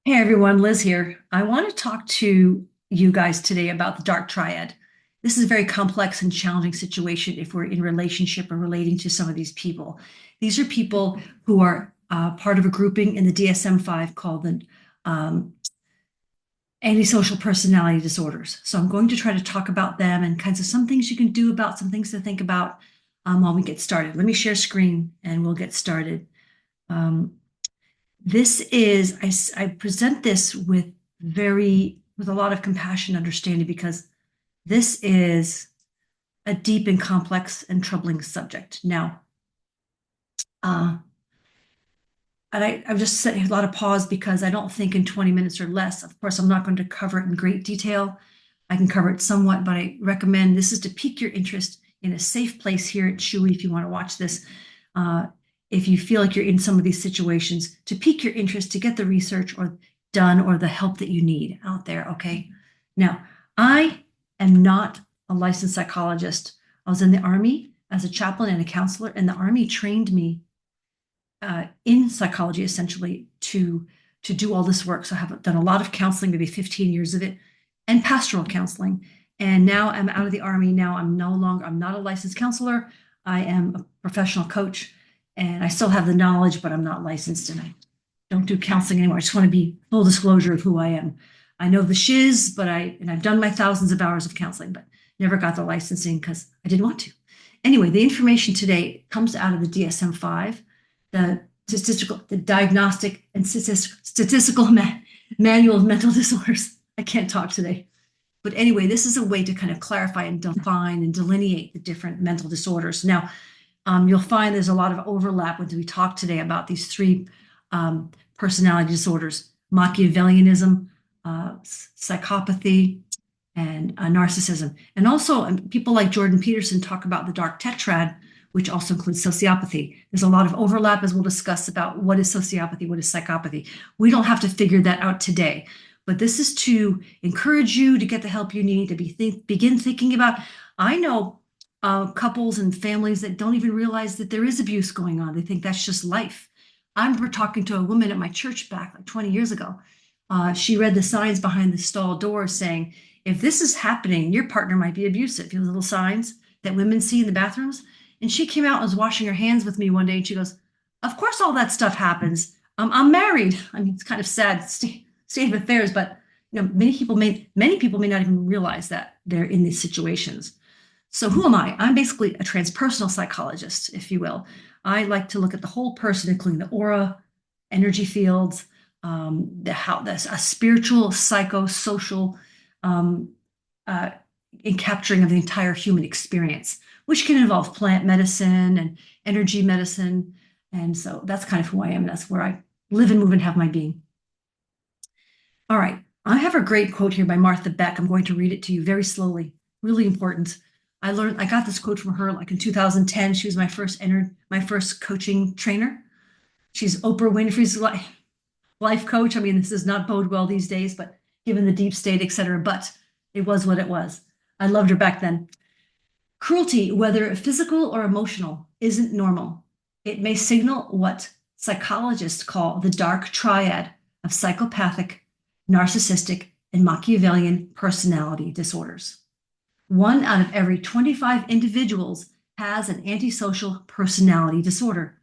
Hey everyone, Liz here. I want to talk to you guys today about the dark triad. This is a very complex and challenging situation if we're in relationship or relating to some of these people. These are people who are part of a grouping in the DSM-5 called the um, antisocial personality disorders. So I'm going to try to talk about them and kinds of some things you can do about, some things to think about while we get started. Let me share screen and we'll get started. Um, this is, I present this with a lot of compassion and understanding because this is a deep and complex and troubling subject. Now, uh, I've just set a lot of pause because I don't think in 20 minutes or less, of course, I'm not going to cover it in great detail. I can cover it somewhat, but I recommend this is to pique your interest in a safe place here at Chewy if you want to watch this. Uh, if you feel like you're in some of these situations, to pique your interest, to get the research or done or the help that you need out there. Okay. Now, I am not a licensed psychologist. I was in the Army as a chaplain and a counselor, and the Army trained me in psychology essentially to do all this work. So I have done a lot of counseling, maybe 15 years of it, and pastoral counseling. And now I'm out of the Army. Now I'm not a licensed counselor. I am a professional coach, and I still have the knowledge, but I'm not licensed and I don't do counseling anymore. I just want to be full disclosure of who I am. I know the shiz, but I've done my thousands of hours of counseling, but never got the licensing because I didn't want to. Anyway, the information today comes out of the DSM-5, the diagnostic and statistical manual of mental disorders. I can't talk today. But anyway, this is a way to kind of clarify and define and delineate the different mental disorders. Now, you'll find there's a lot of overlap when we talk today about these three personality disorders: Machiavellianism, psychopathy, and narcissism. And also, people like Jordan Peterson talk about the dark tetrad, which also includes sociopathy. There's a lot of overlap, as we'll discuss, about what is sociopathy, what is psychopathy. We don't have to figure that out today, but this is to encourage you to get the help you need, to begin thinking about. I know couples and families that don't even realize that there is abuse going on. They think that's just life. I remember talking to a woman at my church back like 20 years ago. She read the signs behind the stall door saying, if this is happening, your partner might be abusive. You know, little signs that women see in the bathrooms. And she came out and was washing her hands with me one day, and she goes, "Of course, all that stuff happens. I'm married." I mean, it's kind of sad state of affairs, but many people may not even realize that they're in these situations. So who am I? I'm basically a transpersonal psychologist, if you will. I like to look at the whole person, including the aura, energy fields, a spiritual, psychosocial um, uh, in capturing of the entire human experience, which can involve plant medicine and energy medicine. And so that's kind of who I am. That's where I live and move and have my being. All right. I have a great quote here by Martha Beck. I'm going to read it to you very slowly. Really important. I got this quote from her like in 2010. She was my first coaching trainer. She's Oprah Winfrey's life coach. I mean, this does not bode well these days, but given the deep state, et cetera, but it was what it was. I loved her back then. Cruelty, whether physical or emotional, isn't normal. It may signal what psychologists call the dark triad of psychopathic, narcissistic, and Machiavellian personality disorders. 1 out of every 25 individuals has an antisocial personality disorder.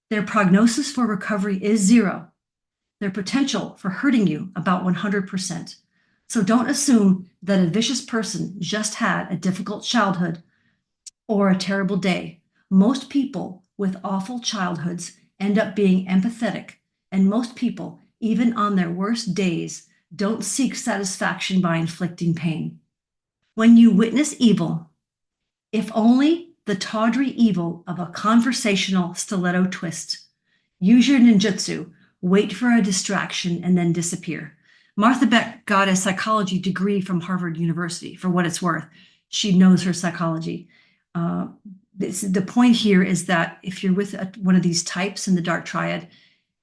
Their prognosis for recovery is 0. Their potential for hurting you about 100%. So don't assume that a vicious person just had a difficult childhood or a terrible day. Most people with awful childhoods end up being empathetic, and most people, even on their worst days, don't seek satisfaction by inflicting pain. When you witness evil, if only the tawdry evil of a conversational stiletto twist, use your ninjutsu, wait for a distraction, and then disappear. Martha Beck got a psychology degree from Harvard University, for what it's worth. She knows her psychology. The point here is that if you're with one of these types in the dark triad,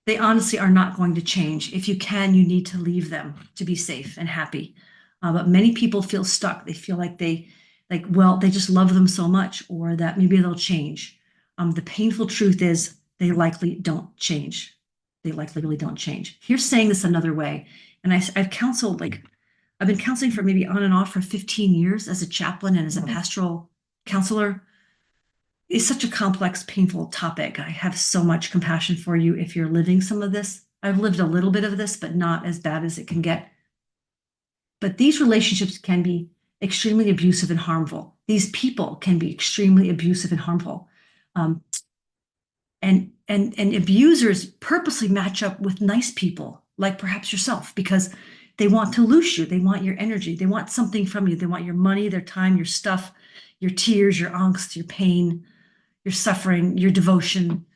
they honestly are not going to change. If you can, you need to leave them to be safe and happy. But many people feel stuck. They feel like they just love them so much, or that maybe they'll change. The painful truth is they likely don't change. they likely really don't change. Here's saying this another way. And I've counseled, like, I've been counseling for maybe on and off for 15 years as a chaplain and as a pastoral counselor. It's such a complex, painful topic. I have so much compassion for you if you're living some of this. I've lived a little bit of this, but not as bad as it can get. But these relationships can be extremely abusive and harmful. These people can be extremely abusive and harmful. Um, and abusers purposely match up with nice people, like perhaps yourself, because they want to lose you. They want your energy. They want something from you. They want your money, their time, your stuff, your tears, your angst, your pain, your suffering, your devotion.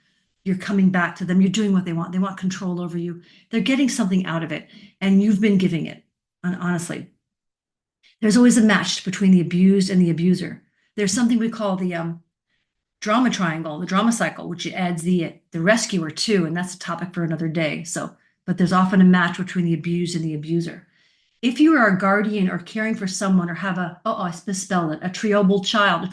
You're coming back to them. You're doing what they want. They want control over you. They're getting something out of it, and you've been giving it. And honestly, there's always a match between the abused and the abuser. There's something we call the drama triangle, the drama cycle, which adds the rescuer too, and that's a topic for another day. So, but there's often a match between the abused and the abuser. If you are a guardian or caring for someone or have I misspelled it, a troubled child,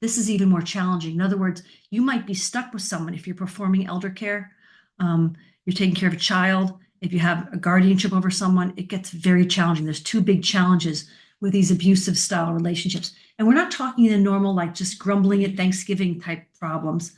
this is even more challenging. In other words, you might be stuck with someone if you're performing elder care, you're taking care of a child. If you have a guardianship over someone, it gets very challenging. There's two big challenges with these abusive style relationships. And we're not talking the normal, like just grumbling at Thanksgiving type problems.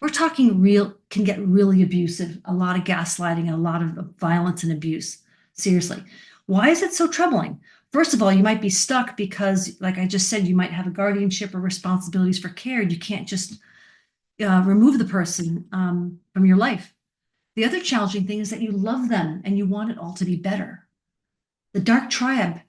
We're talking can get really abusive, a lot of gaslighting, and a lot of violence and abuse. Seriously. Why is it so troubling? First of all, you might be stuck because, like I just said, you might have a guardianship or responsibilities for care. You can't just remove the person from your life. The other challenging thing is that you love them and you want it all to be better. The dark triad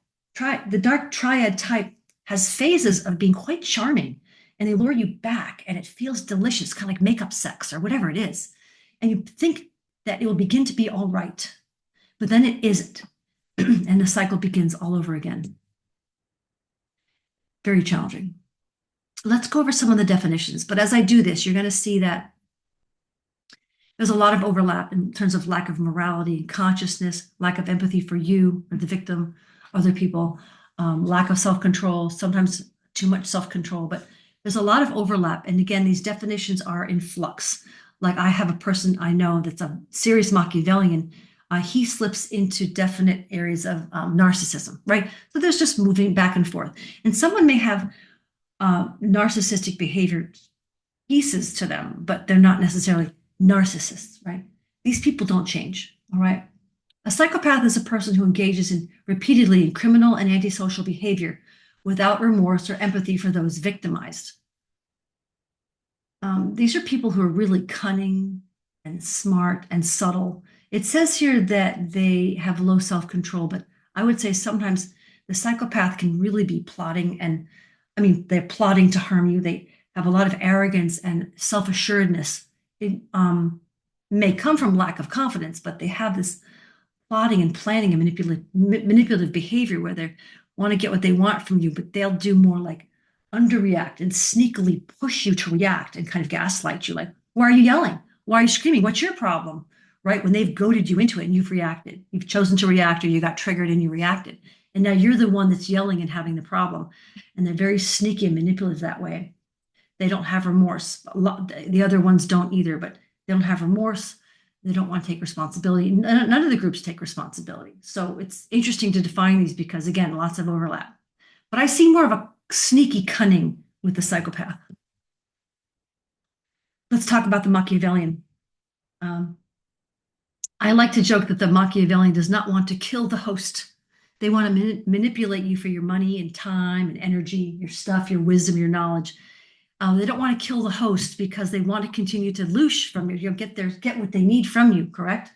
type has phases of being quite charming, and they lure you back, and it feels delicious, kind of like makeup sex or whatever it is. And you think that it will begin to be all right, but then it isn't. And the cycle begins all over again. Very challenging. Let's go over some of the definitions. But as I do this, you're going to see that there's a lot of overlap in terms of lack of morality and consciousness, lack of empathy for you or the victim, other people, lack of self-control, sometimes too much self-control. But there's a lot of overlap. And again, these definitions are in flux. Like I have a person I know that's a serious Machiavellian. He slips into definite areas of narcissism, right? So there's just moving back and forth. And someone may have narcissistic behavior pieces to them, but they're not necessarily narcissists, right? These people don't change, all right? A psychopath is a person who engages repeatedly in criminal and antisocial behavior without remorse or empathy for those victimized. These are people who are really cunning and smart and subtle. It says here that they have low self-control, but I would say sometimes the psychopath can really be plotting, and I mean, they're plotting to harm you. They have a lot of arrogance and self-assuredness. It may come from lack of confidence, but they have this plotting and planning and manipulative behavior where they want to get what they want from you, but they'll do more like underreact and sneakily push you to react and kind of gaslight you. Like, why are you yelling? Why are you screaming? What's your problem? Right? When they've goaded you into it and you've reacted, you've chosen to react, or you got triggered and you reacted. And now you're the one that's yelling and having the problem. And they're very sneaky and manipulative that way. They don't have remorse. The other ones don't either, but they don't have remorse. They don't want to take responsibility. None of the groups take responsibility. So it's interesting to define these because, again, lots of overlap. But I see more of a sneaky cunning with the psychopath. Let's talk about the Machiavellian. I like to joke that the Machiavellian does not want to kill the host. They want to manipulate you for your money and time and energy, your stuff, your wisdom, your knowledge. They don't want to kill the host because they want to continue to loosh from you. You'll get what they need from you, correct?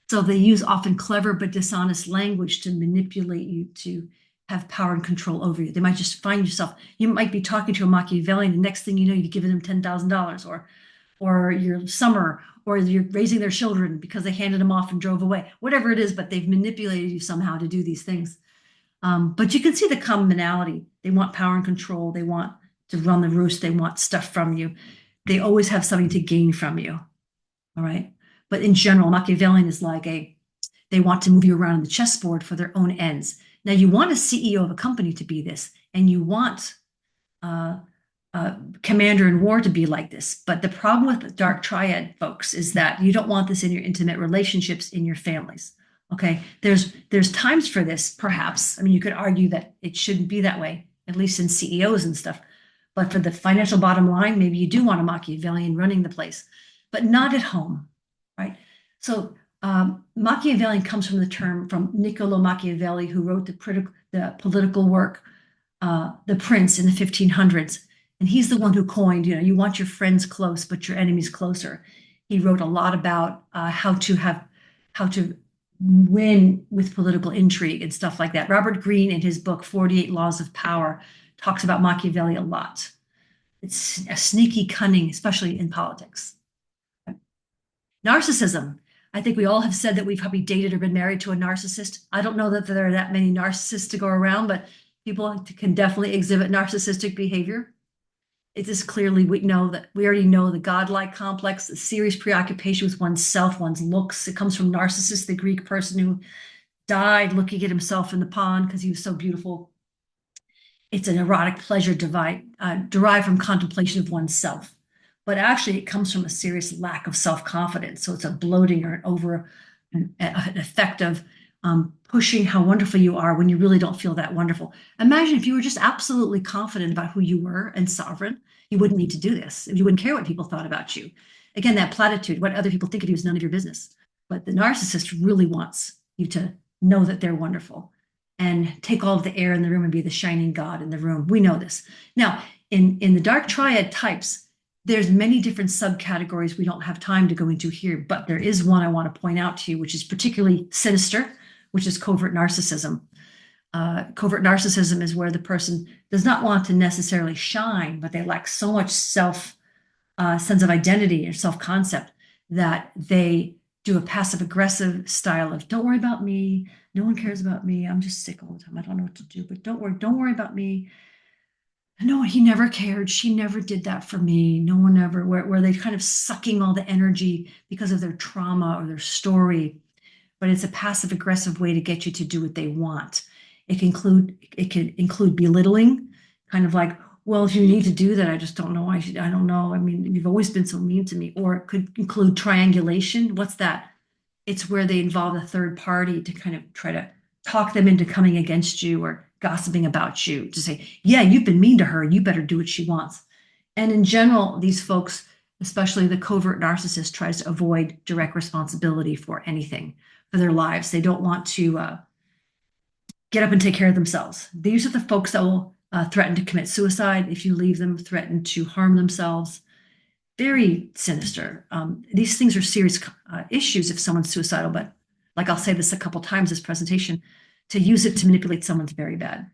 So they use often clever but dishonest language to manipulate you to have power and control over you. They might just find yourself, you might be talking to a Machiavellian, the next thing you know, you've given them $10,000 or your summer, or you're raising their children because they handed them off and drove away, whatever it is, but they've manipulated you somehow to do these things. But you can see the commonality. They want power and control. They want to run the roost. They want stuff from you. They always have something to gain from you. All right. But in general, Machiavellian is like they want to move you around the chessboard for their own ends. Now, you want a CEO of a company to be this, and you want commander in war to be like this. But the problem with the dark triad folks is that you don't want this in your intimate relationships in your families. Okay, there's times for this, perhaps. I mean, you could argue that it shouldn't be that way, at least in CEOs and stuff. But for the financial bottom line, maybe you do want a Machiavellian running the place, but not at home, right? So Machiavellian comes from the term from Niccolo Machiavelli, who wrote the political work, The Prince in the 1500s. And he's the one who coined, you want your friends close, but your enemies closer. He wrote a lot about how to win with political intrigue and stuff like that. Robert Greene, in his book 48 Laws of Power, talks about Machiavelli a lot. It's a sneaky cunning, especially in politics. Narcissism. I think we all have said that we've probably dated or been married to a narcissist. I don't know that there are that many narcissists to go around, but people can definitely exhibit narcissistic behavior. It is clearly, we already know the godlike complex, the serious preoccupation with oneself, one's looks. It comes from Narcissus, the Greek person who died looking at himself in the pond because he was so beautiful. It's an erotic pleasure derived from contemplation of oneself. But actually, it comes from a serious lack of self-confidence. So it's a bloating or an effect of pushing how wonderful you are when you really don't feel that wonderful. Imagine if you were just absolutely confident about who you were and sovereign, you wouldn't need to do this. You wouldn't care what people thought about you. Again, that platitude, what other people think of you is none of your business. But the narcissist really wants you to know that they're wonderful and take all of the air in the room and be the shining god in the room. We know this. Now, in the dark triad types, there's many different subcategories we don't have time to go into here, but there is one I want to point out to you, which is particularly sinister, which is covert narcissism. Covert narcissism is where the person does not want to necessarily shine, but they lack so much sense of identity or self-concept that they do a passive aggressive style of don't worry about me, no one cares about me, I'm just sick all the time, I don't know what to do, but don't worry about me. No, he never cared. She never did that for me. No one ever, where they kind of sucking all the energy because of their trauma or their story. But it's a passive aggressive way to get you to do what they want. It can include belittling, kind of like, well, if you need to do that, I just don't know. I don't know. I mean, you've always been so mean to me. Or it could include triangulation. What's that? It's where they involve a third party to kind of try to talk them into coming against you or gossiping about you, to say, yeah, you've been mean to her, you better do what she wants. And in general, these folks, especially the covert narcissist, tries to avoid direct responsibility for anything for their lives. They don't want to get up and take care of themselves. These are the folks that will threaten to commit suicide if you leave them, threaten to harm themselves. Very sinister. These things are serious issues if someone's suicidal, but like I'll say this a couple times this presentation, to use it to manipulate someone's very bad.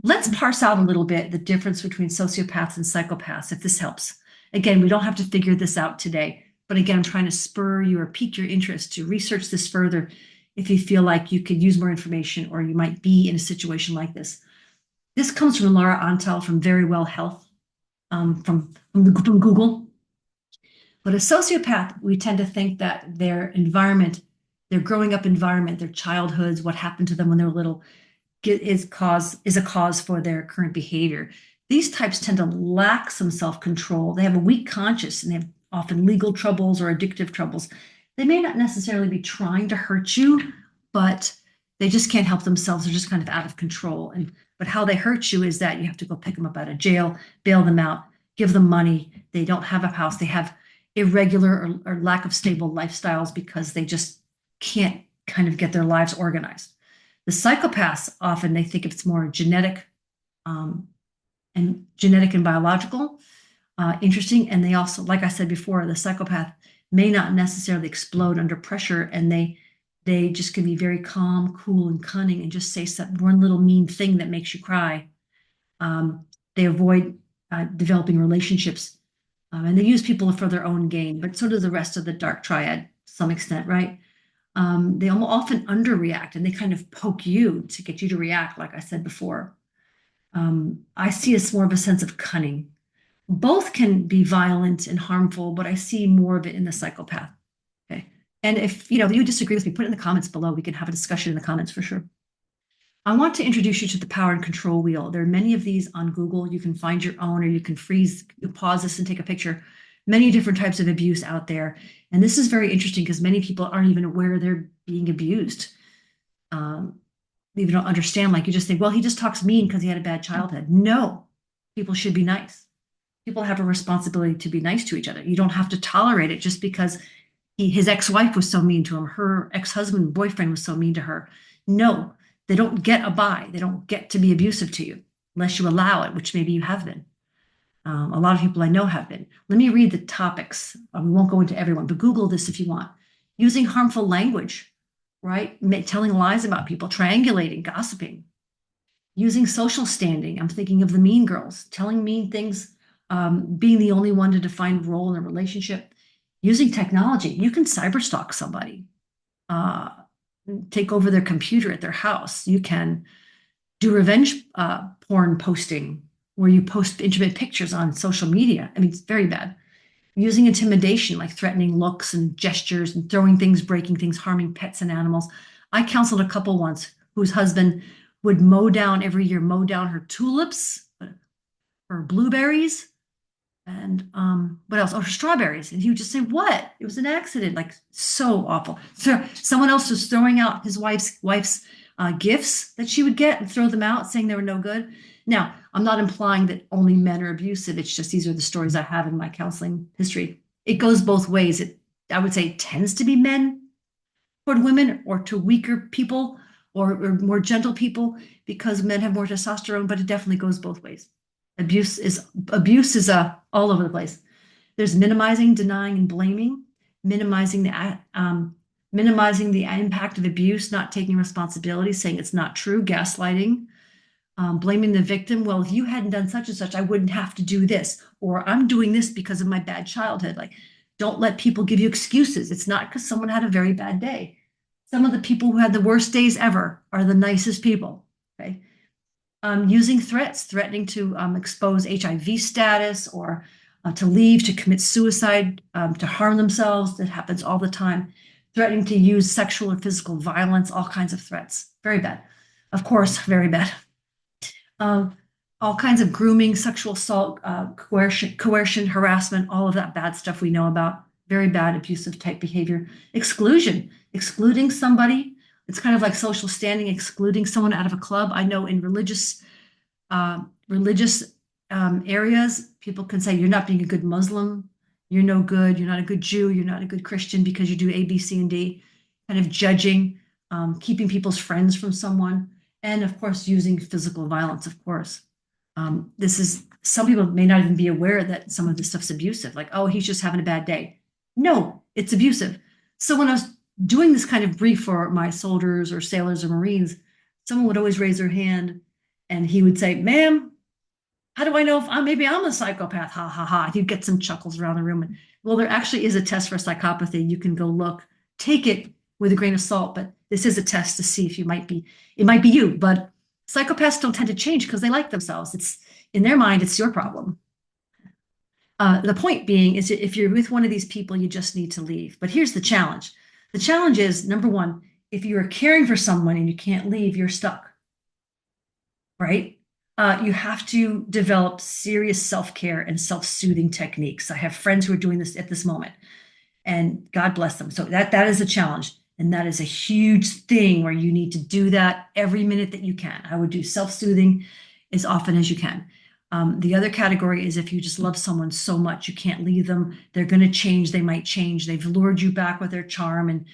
Let's parse out a little bit the difference between sociopaths and psychopaths, if this helps. Again, we don't have to figure this out today, but again, I'm trying to spur you or pique your interest to research this further if you feel like you could use more information or you might be in a situation like this. This comes from Laura Antal from Very Well Health, from Google. But a sociopath, we tend to think that their environment, their growing up environment, their childhoods, what happened to them when they were little, is a cause for their current behavior. These types tend to lack some self-control. They have a weak conscience and they have often legal troubles or addictive troubles. They may not necessarily be trying to hurt you, but they just can't help themselves. They're just kind of out of control. But how they hurt you is that you have to go pick them up out of jail, bail them out, give them money. They don't have a house. They have irregular or lack of stable lifestyles because they just can't kind of get their lives organized. The psychopaths, often they think it's more genetic and biological, interesting. And they also, like I said before, the psychopath may not necessarily explode under pressure, and they just can be very calm, cool, and cunning, and just say one little mean thing that makes you cry. They avoid developing relationships, and they use people for their own gain. But so does the rest of the dark triad, to some extent, right? They often underreact, and they kind of poke you to get you to react, like I said before. I see as more of a sense of cunning. Both can be violent and harmful, but I see more of it in the psychopath. Okay. And if you disagree with me, put it in the comments below. We can have a discussion in the comments for sure. I want to introduce you to the power and control wheel. There are many of these on Google. You can find your own, or you can pause this and take a picture. Many different types of abuse out there. And this is very interesting because many people aren't even aware they're being abused. Um, they even don't understand. Like you just think, well, he just talks mean because he had a bad childhood. No, people should be nice. People have a responsibility to be nice to each other. You don't have to tolerate it just because his ex-wife was so mean to him, her ex-husband, boyfriend was so mean to her. No, they don't get a buy. They don't get to be abusive to you unless you allow it, which maybe you have been. A lot of people I know have been. Let me read the topics. We won't go into everyone, but Google this if you want. Using harmful language, right? Telling lies about people, triangulating, gossiping, using social standing. I'm thinking of the mean girls, telling mean things, being the only one to define a role in a relationship, using technology. You can cyberstalk somebody, uh, take over their computer at their house. You can do revenge porn posting where you post intimate pictures on social media. I mean, it's very bad. Using intimidation, like threatening looks and gestures and throwing things, breaking things, harming pets and animals. I counseled a couple once whose husband would mow down her tulips, her blueberries, and what else? Oh, her strawberries. And he would just say, "What? It was an accident." Like so awful. So someone else was throwing out his wife's gifts that she would get and throw them out, saying they were no good. Now, I'm not implying that only men are abusive. It's just these are the stories I have in my counseling history. It goes both ways. I would say, it tends to be men toward women or to weaker people or more gentle people because men have more testosterone, but it definitely goes both ways. Abuse is all over the place. There's minimizing, denying, and blaming, minimizing the impact of abuse, not taking responsibility, saying it's not true, gaslighting, blaming the victim. Well, if you hadn't done such and such, I wouldn't have to do this, or I'm doing this because of my bad childhood. Like, don't let people give you excuses. It's not because someone had a very bad day. Some of the people who had the worst days ever are the nicest people. Okay. Using threats, threatening to expose HIV status or to leave, to commit suicide, to harm themselves. That happens all the time. Threatening to use sexual or physical violence, all kinds of threats. Very bad. Of course, very bad. All kinds of grooming, sexual assault, coercion, harassment, all of that bad stuff we know about. Very bad abusive type behavior. Exclusion, excluding somebody. It's kind of like social standing, excluding someone out of a club. I know in religious areas, people can say, you're not being a good Muslim, you're no good, you're not a good Jew, you're not a good Christian because you do A, B, C, and D, kind of judging, keeping people's friends from someone, and of course, using physical violence, of course. Some people may not even be aware that some of this stuff's abusive, like, oh, he's just having a bad day. No, it's abusive. So when I was doing this kind of brief for my soldiers or sailors or Marines, someone would always raise their hand and he would say, ma'am, how do I know if maybe I'm a psychopath? Ha ha ha. You'd get some chuckles around the room. And, well, there actually is a test for psychopathy. You can go look, take it with a grain of salt, but this is a test to see if it might be you. But psychopaths don't tend to change because they like themselves. It's in their mind, it's your problem. The point being is if you're with one of these people, you just need to leave. But here's the challenge. The challenge is, number one, if you're caring for someone and you can't leave, you're stuck, right? You have to develop serious self-care and self-soothing techniques. I have friends who are doing this at this moment, and God bless them. So that is a challenge, and that is a huge thing where you need to do that every minute that you can. I would do self-soothing as often as you can. The other category is if you just love someone so much you can't leave them. They're going to change. They might change. They've lured you back with their charm, and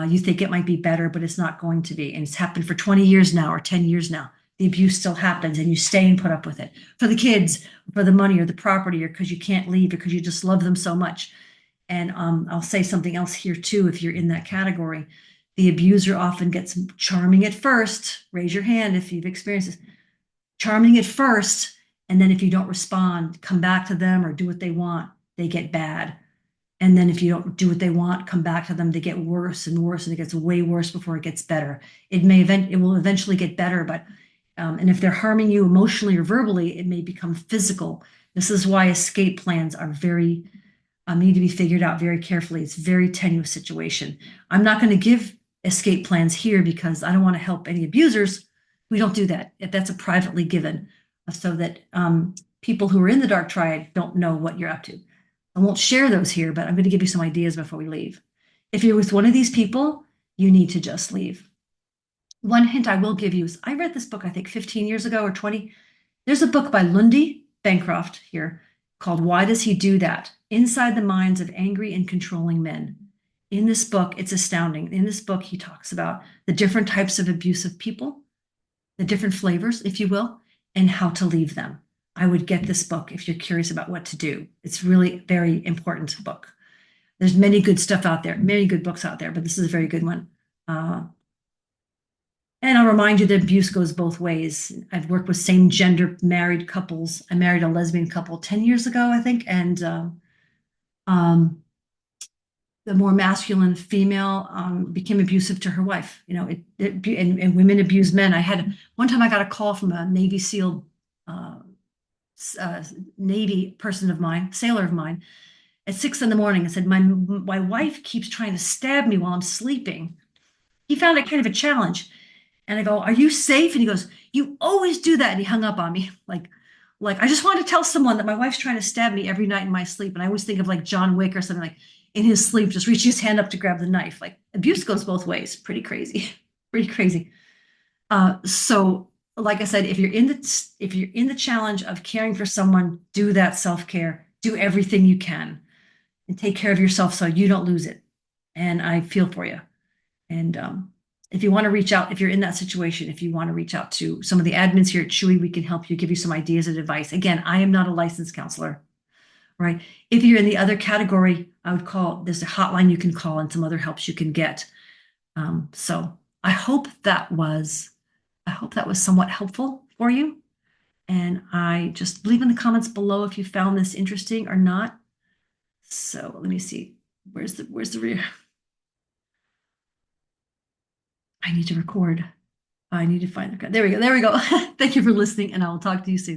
you think it might be better, but it's not going to be. And it's happened for 20 years now or 10 years now. The abuse still happens, and you stay and put up with it for the kids, for the money or the property, or because you can't leave, or because you just love them so much. And I'll say something else here too. If you're in that category, the abuser often gets charming at first. Raise your hand if you've experienced this. Charming at first. And then if you don't respond, come back to them or do what they want, they get bad. And then if you don't do what they want, come back to them, they get worse and worse, and it gets way worse before it gets better. It will eventually get better, but and if they're harming you emotionally or verbally, it may become physical. This is why escape plans are very need to be figured out very carefully. It's a very tenuous situation. I'm not going to give escape plans here because I don't want to help any abusers We don't do that. That's a privately given, so that people who are in the dark triad don't know what you're up to. I won't share those here, but I'm going to give you some ideas before we leave. If you're with one of these people, you need to just leave. One hint I will give you is I read this book, I think 15 years ago or 20. There's a book by Lundy Bancroft here called Why Does He Do That? Inside the Minds of Angry and Controlling Men. In this book, it's astounding. In this book, he talks about the different types of abusive people, the different flavors, if you will, and how to leave them. I would get this book if you're curious about what to do. It's really very important book. There's many good stuff out there, many good books out there, but this is a very good one. And I'll remind you that abuse goes both ways. I've worked with same gender married couples. I married a lesbian couple 10 years ago, I think. And um, the more masculine female became abusive to her wife. You know, and women abuse men. One time I got a call from a Navy SEAL, Navy person of mine, sailor of mine, at 6 in the morning and said, my wife keeps trying to stab me while I'm sleeping. He found it kind of a challenge. And I go, are you safe? And he goes, you always do that. And he hung up on me. Like I just want to tell someone that my wife's trying to stab me every night in my sleep. And I always think of like John Wick or something, like in his sleep, just reaching his hand up to grab the knife. Like abuse goes both ways. Pretty crazy. Pretty crazy. So like I said, if you're in the challenge of caring for someone, do that self-care, do everything you can and take care of yourself so you don't lose it. And I feel for you. And if you want to reach out, if you're in that situation, if you want to reach out to some of the admins here at Chewy, we can help you, give you some ideas and advice. Again, I am not a licensed counselor, right? If you're in the other category, I would call, there's a hotline you can call and some other helps you can get. So I hope that was somewhat helpful for you. And I just leave in the comments below if you found this interesting or not. So let me see. Where's the I need to record. I need to find the, there we go. There we go. Thank you for listening, and I will talk to you soon.